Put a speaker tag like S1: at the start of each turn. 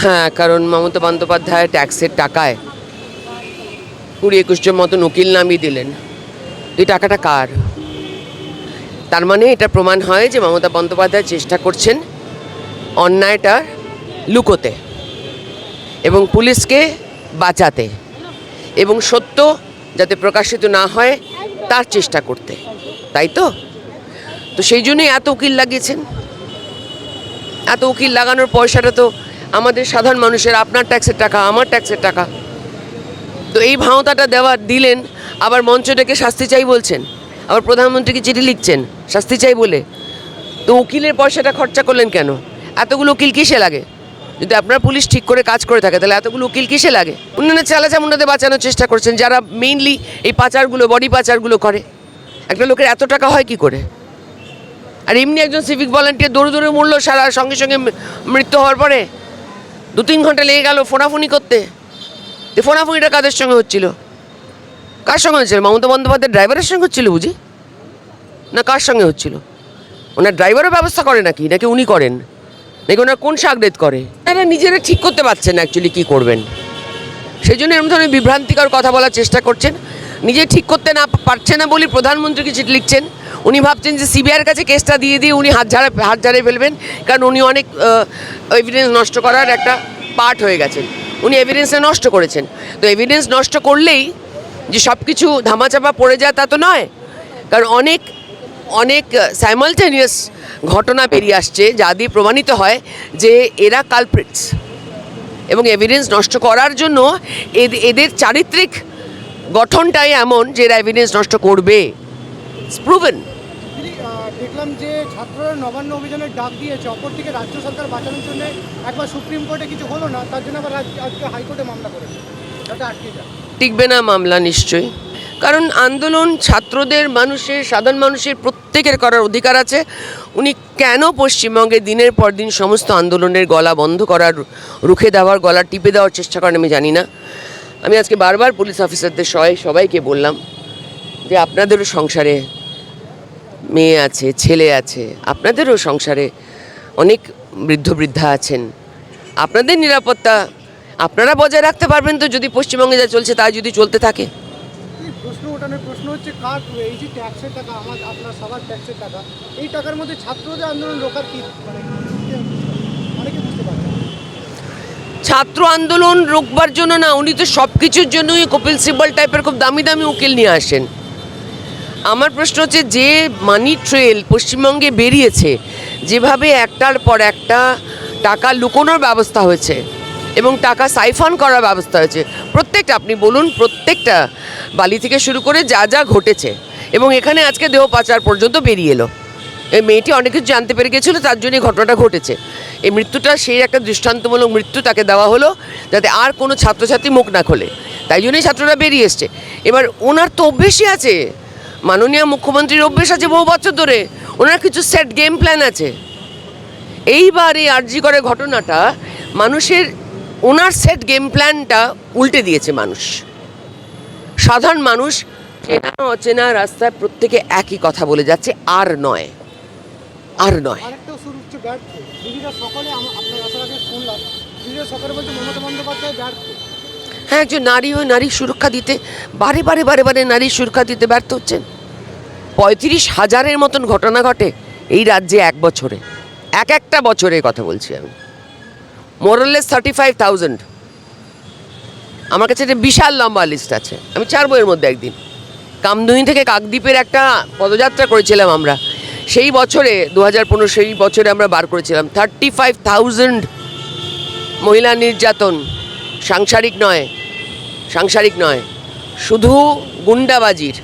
S1: হ্যাঁ, কারণ মমতা বন্দ্যোপাধ্যায় ট্যাক্সের টাকায় 20-21 জন মতন উকিল নামিয়ে দিলেন। এই টাকাটা কার? তার মানে এটা প্রমাণ হয় যে মমতা বন্দ্যোপাধ্যায় চেষ্টা করছেন অন্যায়টা লুকোতে এবং পুলিশকে বাঁচাতে এবং সত্য যাতে প্রকাশিত না হয় তার চেষ্টা করতে, তাই তো? তো সেই জন্যই এত উকিল লাগিয়েছেন। এত উকিল লাগানোর পয়সাটা তো আমাদের সাধারণ মানুষের, আপনার ট্যাক্সের টাকা, আমার ট্যাক্সের টাকা। তো এই ভাওতাটা দিলেন, আবার মঞ্চ ডেকে শাস্তি চাই বলছেন, আবার প্রধানমন্ত্রীকে চিঠি লিখছেন শাস্তি চাই বলে। তো উকিলের পয়সাটা খরচা করলেন কেন? এতগুলো উকিল কিসে লাগে? যদি আপনার পুলিশ ঠিক করে কাজ করে থাকে তাহলে এতগুলো উকিল কিসে লাগে? উন্নয়নের চালাচামুন্ডাদের বাঁচানোর চেষ্টা করছেন, যারা মেইনলি এই পাচারগুলো, বডি পাচারগুলো করে। একটা লোকের এত টাকা হয় কি করে? আর এমনি একজন সিভিক ভলান্টিয়ার দৌড়ে দৌড়ে মরলো সারা, সঙ্গে সঙ্গে মৃত্যু হওয়ার পরে 2-3 ঘন্টা লেগে গেল ফোনাফুনি করতে। তো ফোনাফুনিটা কাদের সঙ্গে হচ্ছিল? কার সঙ্গে হচ্ছিল? মমতা বন্দ্যোপাধ্যায়ের ড্রাইভারের সঙ্গে হচ্ছিল বুঝি? না কার সঙ্গে হচ্ছিল? ওনার ড্রাইভারও ব্যবস্থা করে নাকি উনি করেন? নাকি ওনার কোন সাগরেদ করে? তারা নিজেরা ঠিক করতে পারছেন না অ্যাকচুয়ালি কী করবেন। সেই জন্য এরকম ধরনের বিভ্রান্তিকর কথা বলার চেষ্টা করছেন। নিজে ঠিক করতে না পারছে না বলে প্রধানমন্ত্রীকে চিঠি লিখছেন। উনি ভাবছেন যে সিবিআইয়ের কাছে কেসটা দিয়ে উনি হাত ঝাড়ে ফেলবেন, কারণ উনি অনেক এভিডেন্স নষ্ট করার একটা পার্ট হয়ে গেছেন। উনি এভিডেন্সটা নষ্ট করেছেন। তো এভিডেন্স নষ্ট করলেই যে সব কিছু ধামাচাপা পড়ে যায় তা তো নয়, কারণ অনেক অনেক সাইমালটেনিয়াস ঘটনা বেরিয়ে আসছে যা দিয়ে প্রমাণিত হয় যে এরা কালপ্রিটস, এবং এভিডেন্স নষ্ট করার জন্য এদের চারিত্রিক গঠনটাই এমন যে এরা এভিডেন্স নষ্ট করবে। প্রুভেন।
S2: দেখলাম যে ছাত্ররা নবান্ন অভিযানের ডাক দিয়েছে, অপরদিকে রাজ্য সরকার বাঁচানোর জন্য একবার সুপ্রিম কোর্টে কিছু হলো না, তার জন্য আবার আজকে হাইকোর্টে মামলা করেছে, যাতে আটকে যায়।
S1: টিকবে না মামলা নিশ্চয়ই, কারণ আন্দোলন ছাত্রদের, মানুষের, সাধারণ মানুষের প্রত্যেকের করার অধিকার আছে। উনি কেন পশ্চিমবঙ্গে দিনের পর দিন সমস্ত আন্দোলনের গলা বন্ধ করার, রুখে দেওয়ার, গলা টিপে দেওয়ার চেষ্টা করেন আমি জানি না। আমি আজকে বারবার পুলিশ অফিসারদের সবাইকে বললাম যে আপনাদেরও সংসারে মেয়ে আছে, ছেলে আছে, আপনাদেরও সংসারে অনেক বৃদ্ধ বৃদ্ধা আছেন। আপনাদের নিরাপত্তা আপনারা বজায় রাখতে পারবেন তো, যদি পশ্চিমবঙ্গে যা চলছে তা যদি চলতে থাকে।
S2: প্রশ্ন হচ্ছে কার, এই যে ট্যাক্সের টাকা, আপনার সবার ট্যাক্সের টাকা, এই টাকার মধ্যে ছাত্রদের আন্দোলন রোখার কি অনেকে বুঝতে পারছে না।
S1: ছাত্র আন্দোলন রোকবার জন্য না, উনি তো সব কিছুর জন্যই কপিল সিব্বল টাইপের খুব দামি দামি উকিল নিয়ে আসেন। আমার প্রশ্ন হচ্ছে, যে মানি ট্রেল পশ্চিমবঙ্গে বেরিয়েছে, যেভাবে একটার পর একটা টাকা লুকোনোর ব্যবস্থা হয়েছে এবং টাকা সাইফন করার ব্যবস্থা হয়েছে, প্রত্যেকটা আপনি বলুন, প্রত্যেকটা বালি থেকে শুরু করে যা যা ঘটেছে, এবং এখানে আজকে দেহ পাচার পর্যন্ত বেরিয়ে এলো। এই মেয়েটি অনেক কিছু জানতে পেরে গেছিলো, তার জন্য এই ঘটনাটা ঘটেছে। এই মৃত্যুটা সেই একটা দৃষ্টান্তমূলক মৃত্যু তাকে দেওয়া হলো, যাতে আর কোনো ছাত্রছাত্রী মুখ না খোলে। তাই জন্যই ছাত্ররা বেরিয়ে এসছে। এবার ওনার তো অভ্যেসই আছে, মাননীয় মুখ্যমন্ত্রীর অভ্যেস আছে বহু বছর ধরে, ওনার কিছু সেট গেম প্ল্যান আছে। এইবার এই আরজি করে ঘটনাটা মানুষের, ওনার সেট গেম প্ল্যানটা উল্টে দিয়েছে মানুষ। সাধারণ মানুষ চেনা অচেনা রাস্তায় প্রত্যেকে একই কথা বলে যাচ্ছে, আর নয়। হ্যাঁ, একজন নারী হয়ে নারীর সুরক্ষা দিতে বারে বারে নারীর সুরক্ষা দিতে ব্যর্থ হচ্ছেন। 35,000-এর মতন ঘটনা ঘটে এই রাজ্যে এক বছরে, একটা বছরের কথা বলছি আমি। মোরাললেস 35,000। আমার কাছে একটা বিশাল লম্বা লিস্ট আছে, আমি ছাড়বো এর মধ্যে একদিন। কামদুনি থেকে কাকদ্বীপের একটা পদযাত্রা করেছিলাম আমরা সেই বছরে, 2015, সেই বছরে আমরা বার করেছিলাম 35,000 মহিলা নির্যাতন। সাংসারিক নয়, শুধু গুন্ডাবাজির।